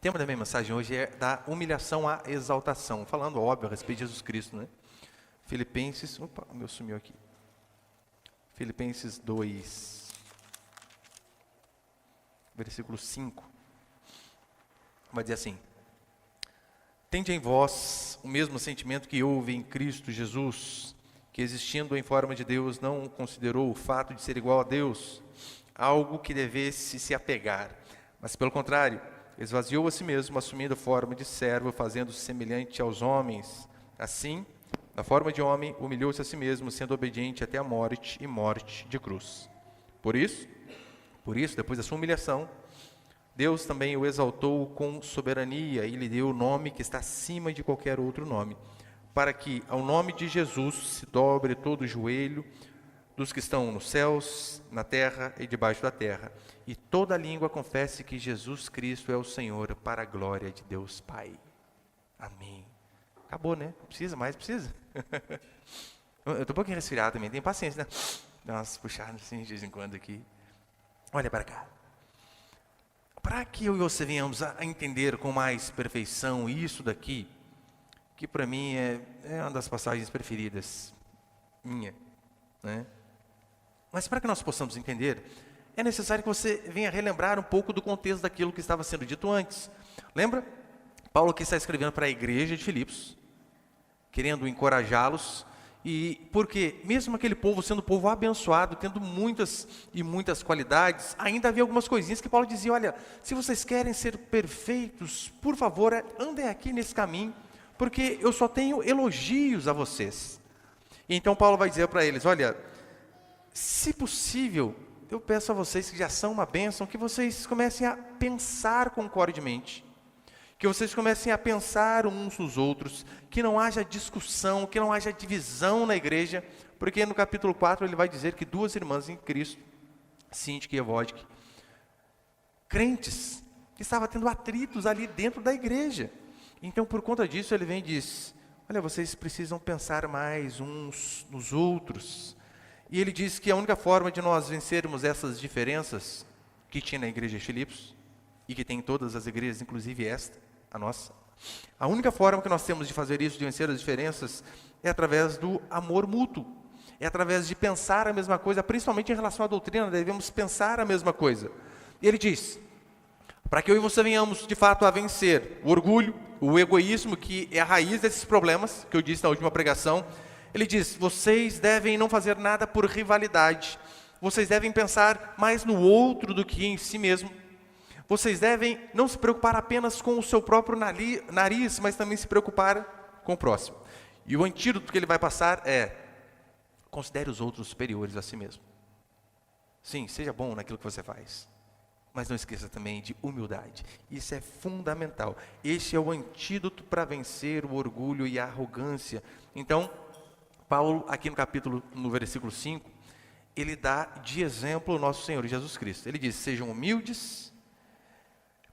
tema da minha mensagem hoje é da humilhação à exaltação, falando, óbvio, a respeito de Jesus Cristo, né? Filipenses, opa, o meu sumiu aqui. Filipenses 2, versículo 5, vai dizer assim: tende em vós o mesmo sentimento que houve em Cristo Jesus, que existindo em forma de Deus, não considerou o fato de ser igual a Deus algo que devesse se apegar, mas pelo contrário, esvaziou a si mesmo, assumindo a forma de servo, fazendo-se semelhante aos homens. Assim, na forma de homem, humilhou-se a si mesmo, sendo obediente até a morte e morte de cruz. Por isso, depois da sua humilhação, Deus também o exaltou com soberania e lhe deu o nome que está acima de qualquer outro nome, para que ao nome de Jesus se dobre todo o joelho dos que estão nos céus, na terra e debaixo da terra, e toda língua confesse que Jesus Cristo é o Senhor, para a glória de Deus Pai. Amém. Acabou, né? Não precisa mais, precisa. Eu estou um pouquinho resfriado também, tem paciência, né? Dá umas puxadas assim de vez em quando aqui. Olha para cá. Para que eu e você venhamos a entender com mais perfeição isso daqui, que para mim é uma das passagens preferidas minha, né? Mas para que nós possamos entender, é necessário que você venha relembrar um pouco do contexto daquilo que estava sendo dito antes. Lembra? Paulo aqui está escrevendo para a igreja de Filipos, querendo encorajá-los, e porque mesmo aquele povo sendo um povo abençoado, tendo muitas e muitas qualidades, ainda havia algumas coisinhas que Paulo dizia: olha, se vocês querem ser perfeitos, por favor, andem aqui nesse caminho, porque eu só tenho elogios a vocês. E então Paulo vai dizer para eles: olha, se possível, eu peço a vocês que já são uma bênção, que vocês comecem a pensar concordemente, que vocês comecem a pensar uns nos outros, que não haja discussão, que não haja divisão na igreja, porque no capítulo 4 ele vai dizer que duas irmãs em Cristo, Sintique e Evódique, crentes, que estavam tendo atritos ali dentro da igreja. Então, por conta disso, ele vem e diz: olha, vocês precisam pensar mais uns nos outros. E ele diz que a única forma de nós vencermos essas diferenças que tinha na igreja de Filipos, e que tem em todas as igrejas, inclusive esta, a nossa, a única forma que nós temos de fazer isso, de vencer as diferenças, é através do amor mútuo, é através de pensar a mesma coisa, principalmente em relação à doutrina, devemos pensar a mesma coisa. E ele diz, para que eu e você venhamos de fato a vencer o orgulho, o egoísmo, que é a raiz desses problemas, que eu disse na última pregação, ele diz: vocês devem não fazer nada por rivalidade, vocês devem pensar mais no outro do que em si mesmo, vocês devem não se preocupar apenas com o seu próprio nariz, mas também se preocupar com o próximo. E o antídoto que ele vai passar é: considere os outros superiores a si mesmo. Sim, seja bom naquilo que você faz, mas não esqueça também de humildade. Isso é fundamental. Este é o antídoto para vencer o orgulho e a arrogância. Então, Paulo, aqui no versículo 5, ele dá de exemplo o nosso Senhor Jesus Cristo. Ele diz: sejam humildes,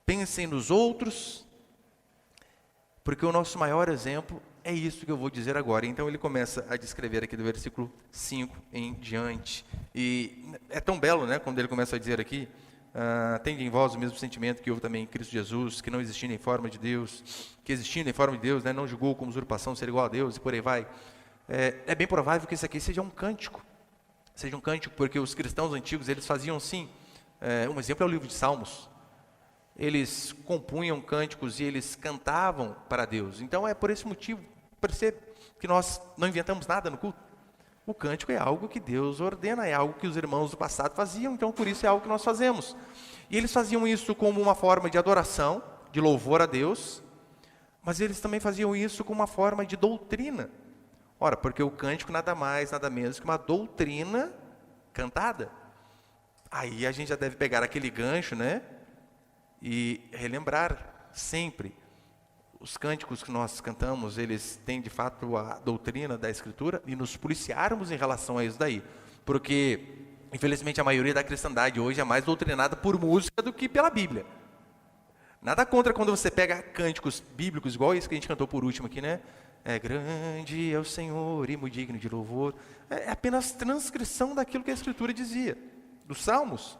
pensem nos outros, porque o nosso maior exemplo é isso que eu vou dizer agora. Então ele começa a descrever aqui do versículo 5 em diante. E é tão belo, né, quando ele começa a dizer aqui: tende em vós o mesmo sentimento que houve também em Cristo Jesus, que não existindo em forma de Deus, que existindo em forma de Deus, né, não julgou como usurpação ser igual a Deus, e por aí vai. É bem provável que isso aqui seja um cântico, porque os cristãos antigos, eles faziam sim. Um exemplo é o livro de Salmos. Eles compunham cânticos e eles cantavam para Deus. Então é por esse motivo, percebe que nós não inventamos nada no culto. O cântico é algo que Deus ordena, é algo que os irmãos do passado faziam, então por isso é algo que nós fazemos. E eles faziam isso como uma forma de adoração, de louvor a Deus, mas eles também faziam isso como uma forma de doutrina. Ora, porque o cântico nada mais, nada menos que uma doutrina cantada. Aí a gente já deve pegar aquele gancho, né? E relembrar sempre. Os cânticos que nós cantamos, eles têm de fato a doutrina da Escritura, e nos policiarmos em relação a isso daí. Porque, infelizmente, a maioria da cristandade hoje é mais doutrinada por música do que pela Bíblia. Nada contra quando você pega cânticos bíblicos, igual esse que a gente cantou por último aqui, né? É grande é o Senhor e muito digno de louvor. É apenas transcrição daquilo que a Escritura dizia, dos Salmos.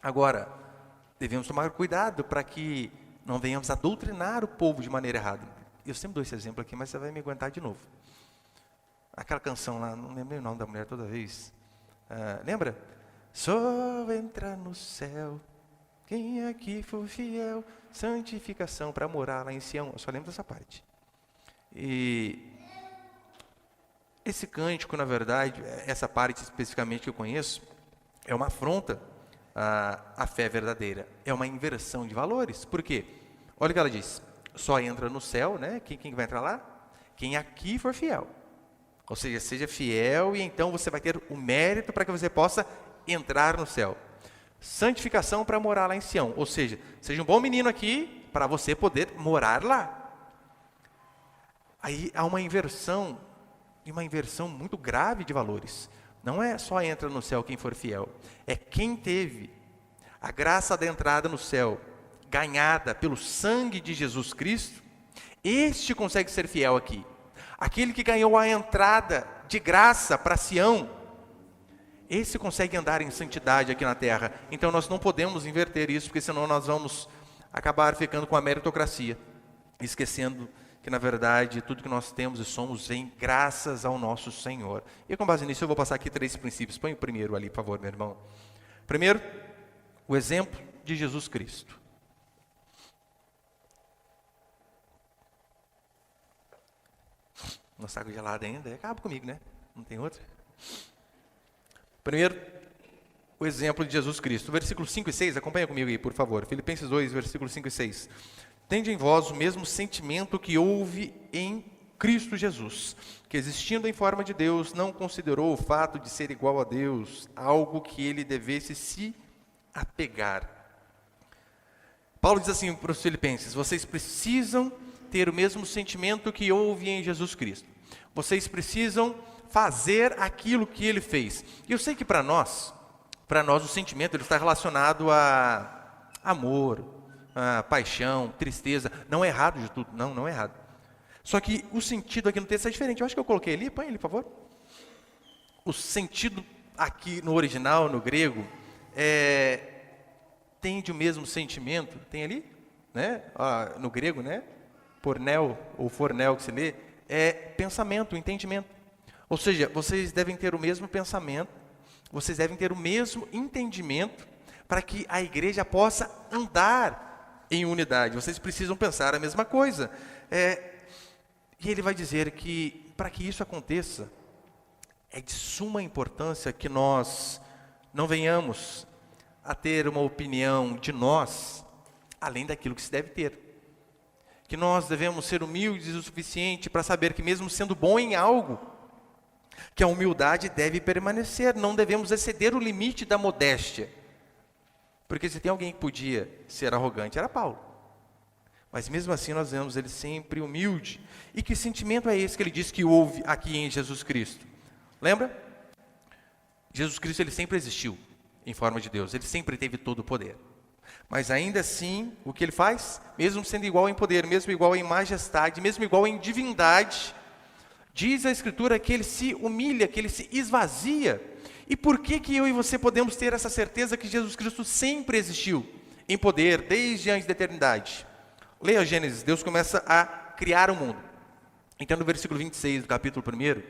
Agora, devemos tomar cuidado para que não venhamos a doutrinar o povo de maneira errada. Eu sempre dou esse exemplo aqui, mas você vai me aguentar de novo. Aquela canção lá, não lembro o nome da mulher toda vez. Lembra? Só entra no céu quem aqui for fiel, santificação para morar lá em Sião. Eu só lembro dessa parte. E esse cântico, na verdade, essa parte especificamente que eu conheço, é uma afronta à fé verdadeira. É uma inversão de valores. Por quê? Olha o que ela diz. Só entra no céu, né? Quem vai entrar lá? Quem aqui for fiel. Ou seja, seja fiel e então você vai ter o mérito para que você possa entrar no céu. Santificação para morar lá em Sião. Ou seja, seja um bom menino aqui para você poder morar lá. Aí há uma inversão, e uma inversão muito grave de valores. Não é só entra no céu quem for fiel. É quem teve a graça da entrada no céu, ganhada pelo sangue de Jesus Cristo, este consegue ser fiel aqui. Aquele que ganhou a entrada de graça para Sião, esse consegue andar em santidade aqui na terra. Então nós não podemos inverter isso, porque senão nós vamos acabar ficando com a meritocracia, esquecendo que na verdade tudo que nós temos e somos vem graças ao nosso Senhor. E com base nisso eu vou passar aqui 3 princípios. Põe o primeiro ali, por favor, meu irmão. Primeiro, o exemplo de Jesus Cristo. Uma saco gelada ainda, acaba comigo, né? Não tem outra? Primeiro, o exemplo de Jesus Cristo. Versículos 5 e 6, acompanha comigo aí, por favor. Filipenses 2, versículos 5 e 6. Tende em vós o mesmo sentimento que houve em Cristo Jesus, que existindo em forma de Deus, não considerou o fato de ser igual a Deus, algo que ele devesse se apegar. Paulo diz assim para os filipenses, vocês precisam ter o mesmo sentimento que houve em Jesus Cristo. Vocês precisam fazer aquilo que ele fez. E eu sei que para nós o sentimento ele está relacionado a amor, a paixão, tristeza. Não é errado de tudo, não é errado. Só que o sentido aqui no texto é diferente. Eu acho que eu coloquei ali, põe ele, por favor. O sentido aqui no original, no grego, tem o mesmo sentimento, tem ali, né? No grego, né? Pornel ou fornel que se lê, é pensamento, entendimento. Ou seja, vocês devem ter o mesmo pensamento, vocês devem ter o mesmo entendimento para que a igreja possa andar em unidade. Vocês precisam pensar a mesma coisa. E ele vai dizer que para que isso aconteça, é de suma importância que nós não venhamos a ter uma opinião de nós, além daquilo que se deve ter. Que nós devemos ser humildes o suficiente para saber que mesmo sendo bom em algo, que a humildade deve permanecer, não devemos exceder o limite da modéstia. Porque se tem alguém que podia ser arrogante, era Paulo. Mas mesmo assim nós vemos ele sempre humilde. E que sentimento é esse que ele diz que houve aqui em Jesus Cristo? Lembra? Jesus Cristo ele sempre existiu em forma de Deus, ele sempre teve todo o poder. Mas ainda assim, o que ele faz? Mesmo sendo igual em poder, mesmo igual em majestade, mesmo igual em divindade, diz a Escritura que ele se humilha, que ele se esvazia. E por que eu e você podemos ter essa certeza que Jesus Cristo sempre existiu em poder, desde antes da eternidade? Leia Gênesis, Deus começa a criar o mundo. Então no versículo 26 do capítulo 1,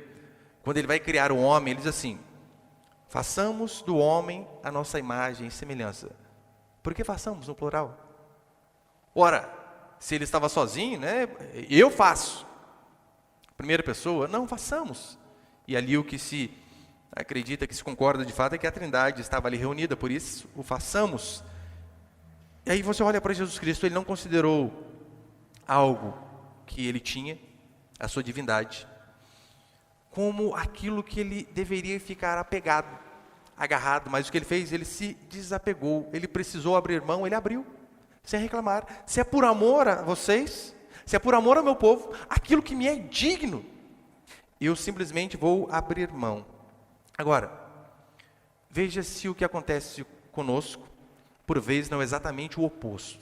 quando ele vai criar o homem, ele diz assim, façamos do homem a nossa imagem e semelhança. Por que façamos no plural? Ora, se ele estava sozinho, né? Eu faço. Primeira pessoa, não, façamos. E ali o que se acredita, que se concorda de fato, é que a Trindade estava ali reunida, por isso o façamos. E aí você olha para Jesus Cristo, ele não considerou algo que ele tinha, a sua divindade, como aquilo que ele deveria ficar apegado, agarrado, mas o que ele fez, ele se desapegou, ele precisou abrir mão, ele abriu, sem reclamar. Se é por amor a vocês, se é por amor ao meu povo, aquilo que me é digno, eu simplesmente vou abrir mão. Agora, veja se o que acontece conosco, por vezes não é exatamente o oposto.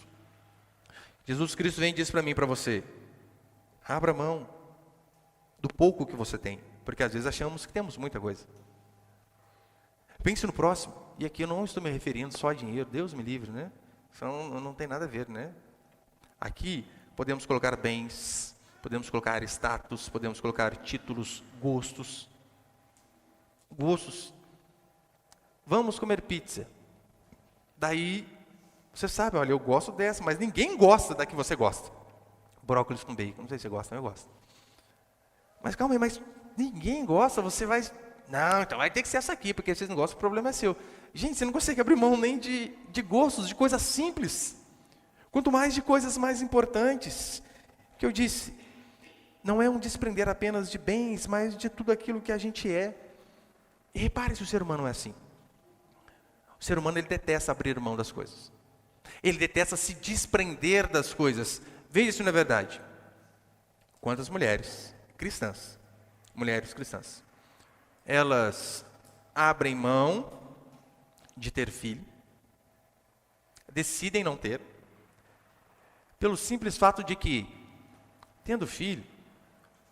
Jesus Cristo vem e diz para mim e para você, abra mão do pouco que você tem, porque às vezes achamos que temos muita coisa. Pense no próximo, e aqui eu não estou me referindo só a dinheiro, Deus me livre, né? Isso não tem nada a ver, né? Aqui podemos colocar bens, podemos colocar status, podemos colocar títulos, gostos. Gostos. Vamos comer pizza. Daí, você sabe, olha, eu gosto dessa, mas ninguém gosta da que você gosta. Brócolis com bacon, não sei se você gosta, mas eu gosto. Mas calma aí, mas ninguém gosta, você vai... Não, então vai ter que ser essa aqui, porque vocês não gostam, o problema é seu. Gente, você não consegue abrir mão nem de gostos, de coisas simples. Quanto mais de coisas mais importantes. Que eu disse, não é um desprender apenas de bens, mas de tudo aquilo que a gente é. E repare se o ser humano é assim. O ser humano, ele detesta abrir mão das coisas. Ele detesta se desprender das coisas. Veja se não é verdade. Quantas mulheres cristãs, elas abrem mão de ter filho, decidem não ter, pelo simples fato de que, tendo filho,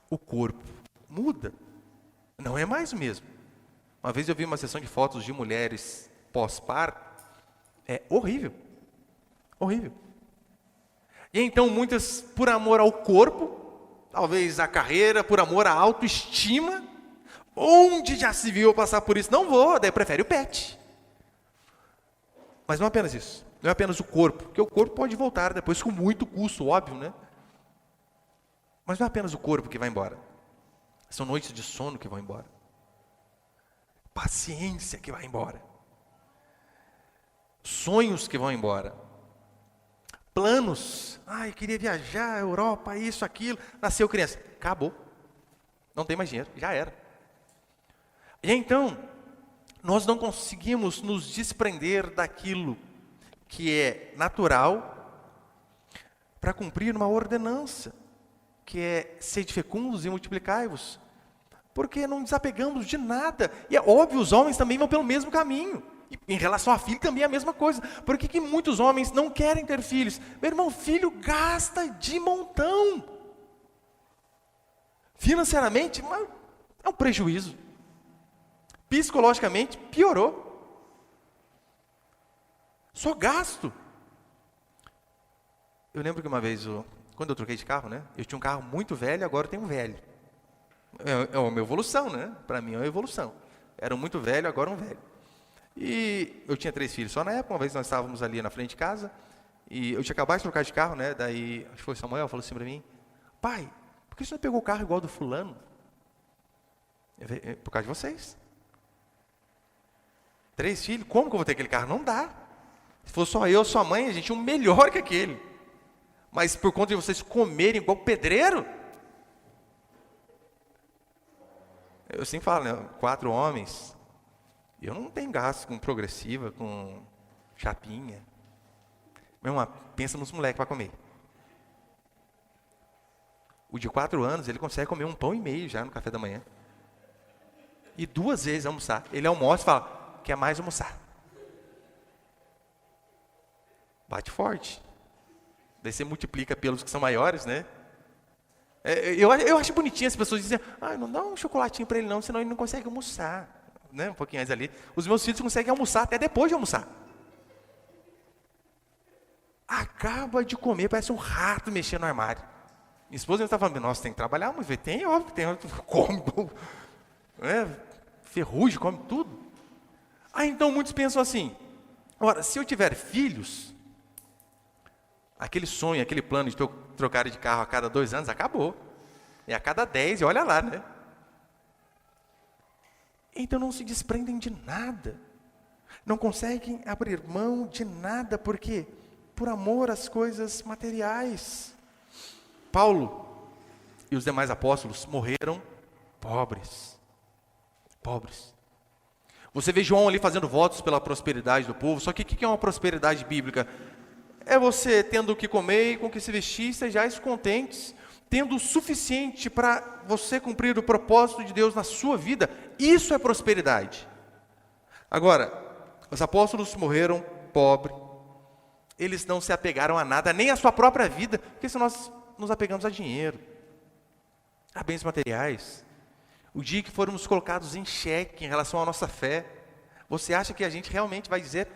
o corpo muda, não é mais o mesmo. Uma vez eu vi uma sessão de fotos de mulheres pós-parto, é horrível, horrível. E então muitas, por amor ao corpo, talvez à carreira, por amor à autoestima, onde já se viu passar por isso, não vou, daí prefere o pet. Mas não é apenas isso, não é apenas o corpo, porque o corpo pode voltar depois com muito custo, óbvio, né? Mas não é apenas o corpo que vai embora, são noites de sono que vão embora, paciência que vai embora, sonhos que vão embora, planos, queria viajar, à Europa, isso, aquilo, nasceu criança, acabou, não tem mais dinheiro, já era. E então, nós não conseguimos nos desprender daquilo que é natural para cumprir uma ordenança, que é sede fecundos e multiplicai-vos, porque não desapegamos de nada. E é óbvio, os homens também vão pelo mesmo caminho. E em relação a filho também é a mesma coisa. Por que muitos homens não querem ter filhos? Meu irmão, filho gasta de montão. Financeiramente, é um prejuízo. Psicologicamente, piorou. Só gasto. Eu lembro que uma vez, quando eu troquei de carro, né? Eu tinha um carro muito velho, agora eu tenho um velho. É uma evolução, né? Para mim é uma evolução. Era um muito velho, agora um velho. E eu tinha 3 filhos só na época. Uma vez nós estávamos ali na frente de casa, e eu tinha acabado de trocar de carro, né? Daí, acho que foi Samuel, falou assim para mim: pai, por que você não pegou o carro igual do fulano? Por causa de vocês. 3 filhos, como que eu vou ter aquele carro? Não dá. Se fosse só eu, sua mãe, a gente tinha um melhor que aquele. Mas por conta de vocês comerem igual pedreiro, eu sempre falo, né? 4 homens, eu não tenho gasto com progressiva, com chapinha. Meu irmão, pensa nos moleques para comer. O de 4 anos, ele consegue comer 1,5 pão já no café da manhã. E 2 vezes almoçar. Ele almoça e fala: quer mais almoçar? Bate forte. Daí você multiplica pelos que são maiores, né? Eu acho bonitinho as pessoas dizem: não dá um chocolatinho para ele não, senão ele não consegue almoçar. Né? Um pouquinho mais ali. Os meus filhos conseguem almoçar até depois de almoçar. Acaba de comer, parece um rato mexendo no armário. Minha esposa está falando: nossa, tem que trabalhar muito. Tem, óbvio que tem. Come, ferrugem, come tudo. Então muitos pensam assim: ora, se eu tiver filhos, aquele sonho, aquele plano de trocar de carro a cada 2 anos, acabou. E a cada 10, e olha lá, né? Então não se desprendem de nada. Não conseguem abrir mão de nada. Por quê? Por amor às coisas materiais. Paulo e os demais apóstolos morreram pobres. Pobres. Você vê João ali fazendo votos pela prosperidade do povo. Só que o que é uma prosperidade bíblica? É você tendo o que comer e com o que se vestir, sejais contentes, tendo o suficiente para você cumprir o propósito de Deus na sua vida. Isso é prosperidade. Agora, os apóstolos morreram pobres. Eles não se apegaram a nada, nem à sua própria vida, porque se nós nos apegamos a dinheiro, a bens materiais, o dia que formos colocados em xeque em relação à nossa fé, você acha que a gente realmente vai dizer: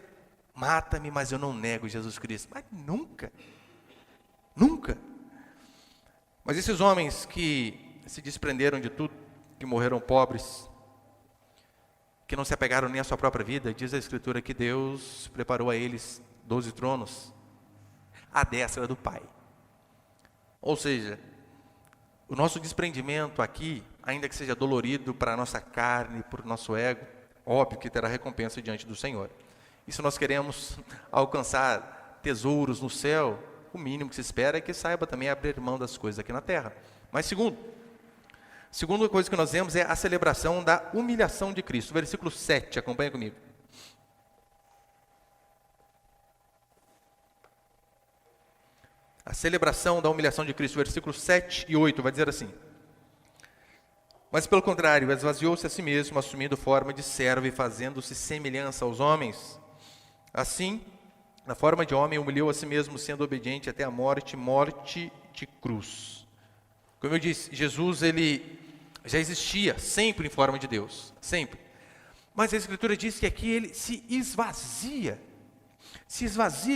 mata-me, mas eu não nego Jesus Cristo? Mas nunca. Nunca. Mas esses homens que se desprenderam de tudo, que morreram pobres, que não se apegaram nem à sua própria vida, diz a Escritura que Deus preparou a eles 12 tronos, à destra do Pai. Ou seja, o nosso desprendimento aqui, ainda que seja dolorido para a nossa carne, para o nosso ego, óbvio que terá recompensa diante do Senhor. E se nós queremos alcançar tesouros no céu, o mínimo que se espera é que saiba também abrir mão das coisas aqui na terra. Mas segunda coisa que nós vemos é a celebração da humilhação de Cristo. Versículo 7, acompanha comigo. A celebração da humilhação de Cristo, versículos 7 e 8, vai dizer assim: mas pelo contrário, esvaziou-se a si mesmo, assumindo forma de servo e fazendo-se semelhança aos homens. Assim, na forma de homem, humilhou a si mesmo, sendo obediente até a morte, morte de cruz. Como eu disse, Jesus, ele já existia sempre em forma de Deus, sempre. Mas a Escritura diz que aqui ele se esvazia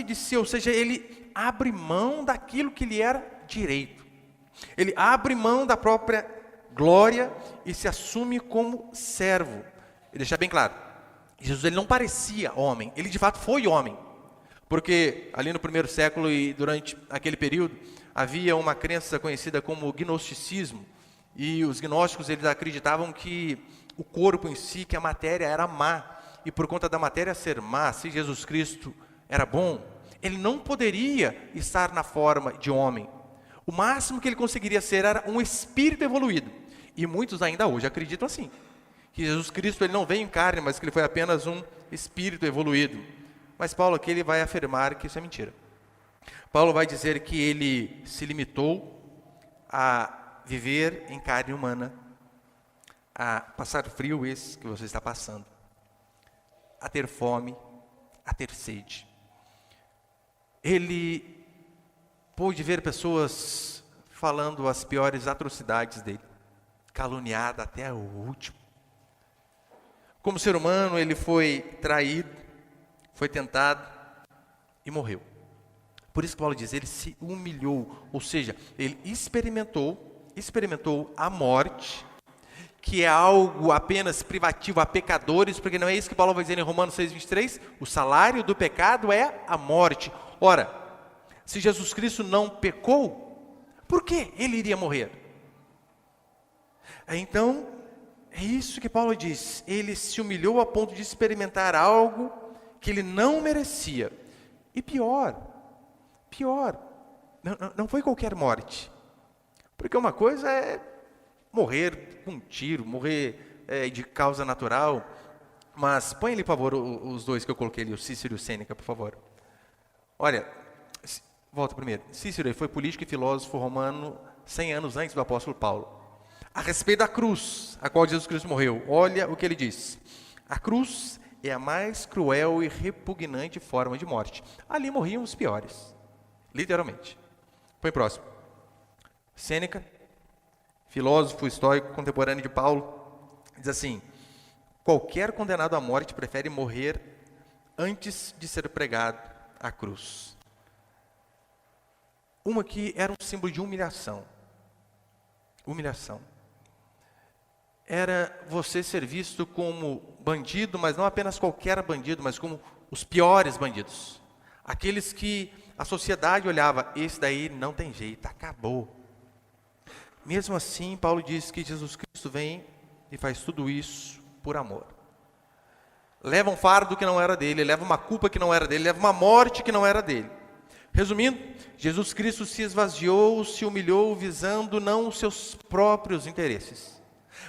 de si, ou seja, ele abre mão daquilo que lhe era direito. Ele abre mão da própria glória e se assume como servo. E deixar bem claro, Jesus ele não parecia homem, ele de fato foi homem. Porque ali no primeiro século e durante aquele período, havia uma crença conhecida como gnosticismo. E os gnósticos eles acreditavam que o corpo em si, que a matéria era má. E por conta da matéria ser má, se Jesus Cristo era bom, ele não poderia estar na forma de homem. O máximo que ele conseguiria ser era um espírito evoluído. E muitos ainda hoje acreditam assim, que Jesus Cristo ele não veio em carne, mas que ele foi apenas um espírito evoluído. Mas Paulo aqui ele vai afirmar que isso é mentira. Paulo vai dizer que ele se limitou a viver em carne humana, a passar frio esse que você está passando, a ter fome, a ter sede. Ele pôde ver pessoas falando as piores atrocidades dele, caluniado até o último. Como ser humano, ele foi traído, foi tentado e morreu. Por isso que Paulo diz, ele se humilhou, ou seja, ele experimentou a morte, que é algo apenas privativo a pecadores, porque não é isso que Paulo vai dizer em Romanos 6,23? O salário do pecado é a morte. Ora, se Jesus Cristo não pecou, por que ele iria morrer? Então, é isso que Paulo diz, ele se humilhou a ponto de experimentar algo que ele não merecia. E pior, não foi qualquer morte. Porque uma coisa é morrer com um tiro, morrer de causa natural. Mas põe ali, por favor, os dois que eu coloquei ali, o Cícero e o Sêneca, por favor. Olha, volta primeiro. Cícero foi político e filósofo romano 100 anos antes do apóstolo Paulo. A respeito da cruz, a qual Jesus Cristo morreu, olha o que ele diz. A cruz é a mais cruel e repugnante forma de morte. Ali morriam os piores, literalmente. Põe próximo. Sêneca, filósofo estoico contemporâneo de Paulo, diz assim: qualquer condenado à morte prefere morrer antes de ser pregado à cruz. Uma que era um símbolo de humilhação. Humilhação. Era você ser visto como bandido, mas não apenas qualquer bandido, mas como os piores bandidos. Aqueles que a sociedade olhava, esse daí não tem jeito, acabou. Mesmo assim, Paulo diz que Jesus Cristo vem e faz tudo isso por amor. Leva um fardo que não era dele, leva uma culpa que não era dele, leva uma morte que não era dele. Resumindo, Jesus Cristo se esvaziou, se humilhou, visando não os seus próprios interesses,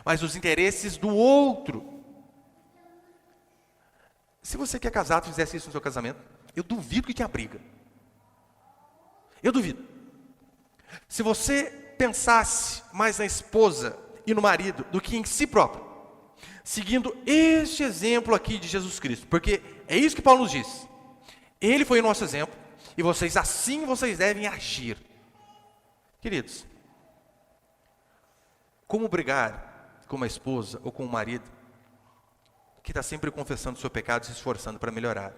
mas os interesses do outro. Se você que é casado fizesse isso no seu casamento, eu duvido que tinha briga. Eu duvido. Se você pensasse mais na esposa e no marido do que em si próprio, seguindo este exemplo aqui de Jesus Cristo, porque é isso que Paulo nos diz. Ele foi o nosso exemplo e assim vocês devem agir. Queridos, como brigar com uma esposa ou com um marido que está sempre confessando o seu pecado e se esforçando para melhorar?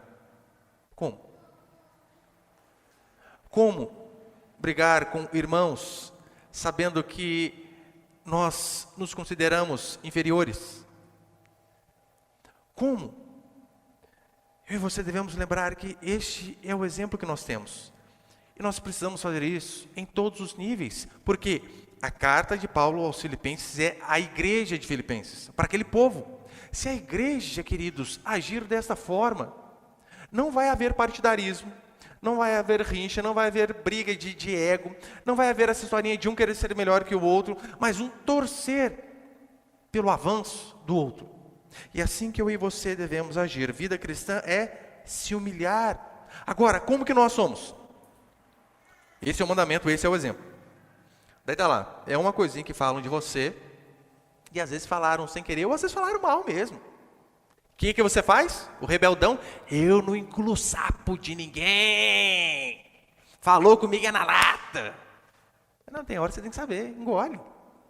Como? brigar com irmãos, sabendo que nós nos consideramos inferiores? Como? Eu e você devemos lembrar que este é o exemplo que nós temos. E nós precisamos fazer isso em todos os níveis, porque a carta de Paulo aos Filipenses é a igreja de Filipenses, para aquele povo. Se a igreja, queridos, agir desta forma, não vai haver partidarismo, não vai haver rincha, não vai haver briga de ego, não vai haver essa historinha de um querer ser melhor que o outro, mas um torcer pelo avanço do outro. E assim que eu e você devemos agir. Vida cristã é se humilhar. Agora, como que nós somos? Esse é o mandamento, esse é o exemplo. Daí tá lá, é uma coisinha que falam de você, e às vezes falaram sem querer, ou às vezes falaram mal mesmo. O que você faz? O rebeldão, eu não incluo sapo de ninguém. Falou comigo é na lata. Não, tem hora que você tem que saber, engole.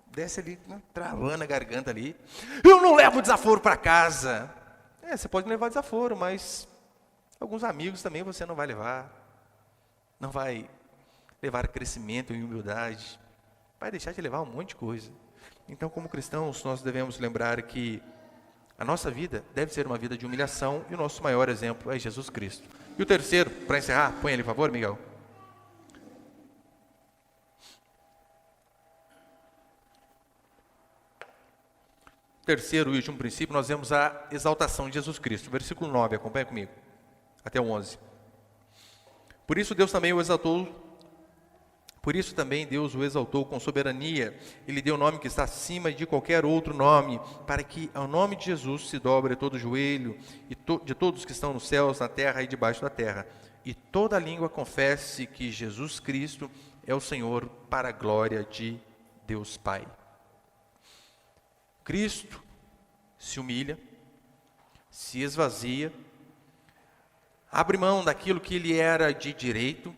Desce ali, travando a garganta ali. Eu não levo desaforo para casa. Você pode levar desaforo, mas alguns amigos também você não vai levar. Não vai levar crescimento e humildade. Vai deixar de levar um monte de coisa. Então, como cristãos, nós devemos lembrar que a nossa vida deve ser uma vida de humilhação e o nosso maior exemplo é Jesus Cristo. E o terceiro, para encerrar, põe ali, por favor, Miguel. Terceiro e último princípio, nós vemos a exaltação de Jesus Cristo. Versículo 9, acompanha comigo, até o 11. Por isso também Deus o exaltou com soberania. Ele deu o nome que está acima de qualquer outro nome, para que ao nome de Jesus se dobre todo o joelho de todos que estão nos céus, na terra e debaixo da terra. E toda língua confesse que Jesus Cristo é o Senhor, para a glória de Deus Pai. Cristo se humilha, se esvazia, abre mão daquilo que ele era de direito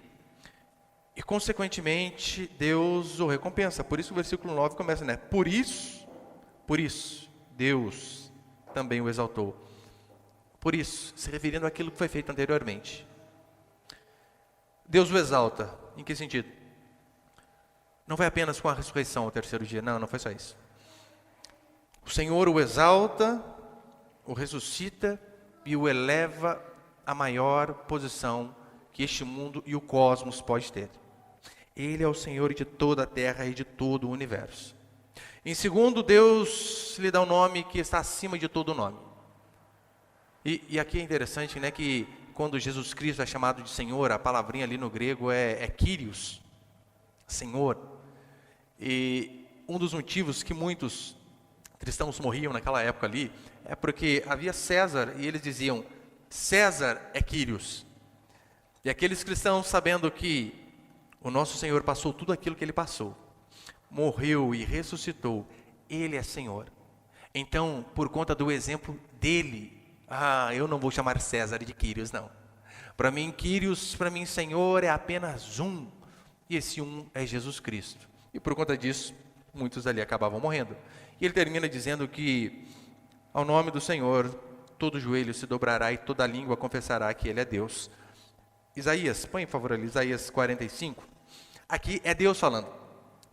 e, consequentemente, Deus o recompensa. Por isso o versículo 9 começa, né? Por isso, Deus também o exaltou. Por isso, se referindo àquilo que foi feito anteriormente. Deus o exalta. Em que sentido? Não foi apenas com a ressurreição ao terceiro dia. Não foi só isso. O Senhor o exalta, o ressuscita e o eleva à maior posição que este mundo e o cosmos pode ter. Ele é o Senhor de toda a terra e de todo o universo. Em segundo, Deus lhe dá um nome que está acima de todo nome. E aqui é interessante, né, que quando Jesus Cristo é chamado de Senhor, a palavrinha ali no grego é Kyrios, Senhor. E um dos motivos que muitos cristãos morriam naquela época ali é porque havia César e eles diziam, César é Kyrios. E aqueles cristãos, sabendo que o nosso Senhor passou tudo aquilo que ele passou, morreu e ressuscitou, ele é Senhor. Então, por conta do exemplo dele, eu não vou chamar César de Kyrios, não. Para mim, Kyrios, para mim, Senhor, é apenas um. E esse um é Jesus Cristo. E por conta disso, muitos ali acabavam morrendo. E ele termina dizendo que, ao nome do Senhor, todo joelho se dobrará e toda língua confessará que ele é Deus. Isaías, põe por favor ali, Isaías 45. Aqui é Deus falando,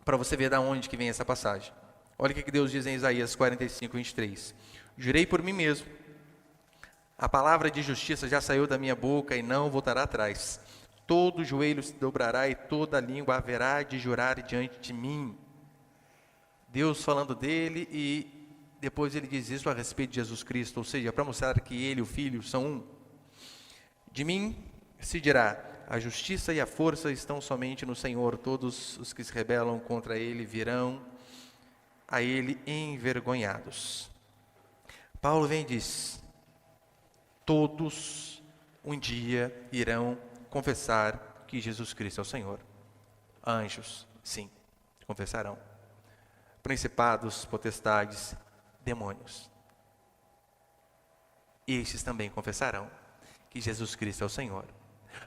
para você ver de onde que vem essa passagem. Olha o que Deus diz em Isaías 45, 23. Jurei por mim mesmo, a palavra de justiça já saiu da minha boca e não voltará atrás. Todo joelho se dobrará e toda língua haverá de jurar diante de mim. Deus falando dele e depois ele diz isso a respeito de Jesus Cristo, ou seja, para mostrar que ele e o Filho são um. De mim se dirá, a justiça e a força estão somente no Senhor, todos os que se rebelam contra ele virão a ele envergonhados. Paulo vem e diz, todos um dia irão confessar que Jesus Cristo é o Senhor. Anjos, sim, confessarão. Principados, potestades, demônios. Estes também confessarão que Jesus Cristo é o Senhor.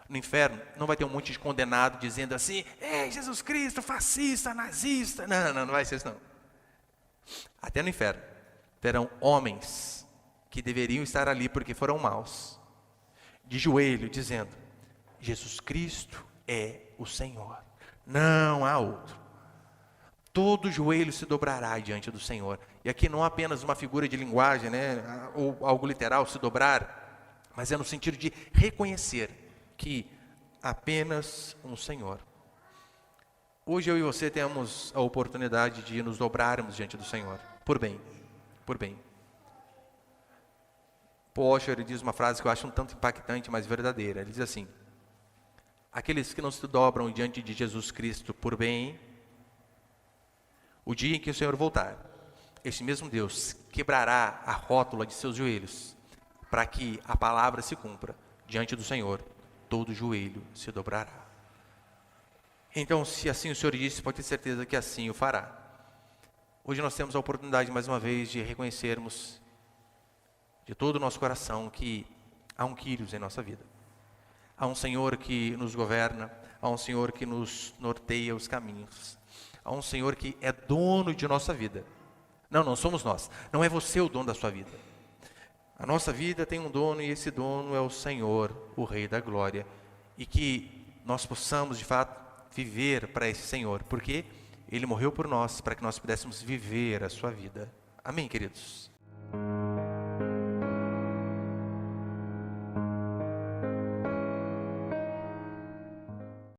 No inferno não vai ter um monte de condenado dizendo assim, Jesus Cristo, fascista, nazista. Não vai ser isso não. Até no inferno terão homens que deveriam estar ali porque foram maus, de joelho dizendo, Jesus Cristo é o Senhor. Não há outro. Todo joelho se dobrará diante do Senhor. E aqui não é apenas uma figura de linguagem, né, ou algo literal, se dobrar, mas é no sentido de reconhecer que apenas um Senhor. Hoje eu e você temos a oportunidade de nos dobrarmos diante do Senhor, por bem, por bem. Poxa, ele diz uma frase que eu acho um tanto impactante, mas verdadeira. Ele diz assim: aqueles que não se dobram diante de Jesus Cristo por bem, o dia em que o Senhor voltar, este mesmo Deus quebrará a rótula de seus joelhos, para que a palavra se cumpra. Diante do Senhor, todo joelho se dobrará. Então, se assim o Senhor disse, pode ter certeza que assim o fará. Hoje nós temos a oportunidade, mais uma vez, de reconhecermos de todo o nosso coração que há um Quírios em nossa vida. Há um Senhor que nos governa, há um Senhor que nos norteia os caminhos. Há um Senhor que é dono de nossa vida. Não somos nós. Não é você o dono da sua vida. A nossa vida tem um dono e esse dono é o Senhor, o Rei da Glória. E que nós possamos, de fato, viver para esse Senhor. Porque Ele morreu por nós, para que nós pudéssemos viver a sua vida. Amém, queridos?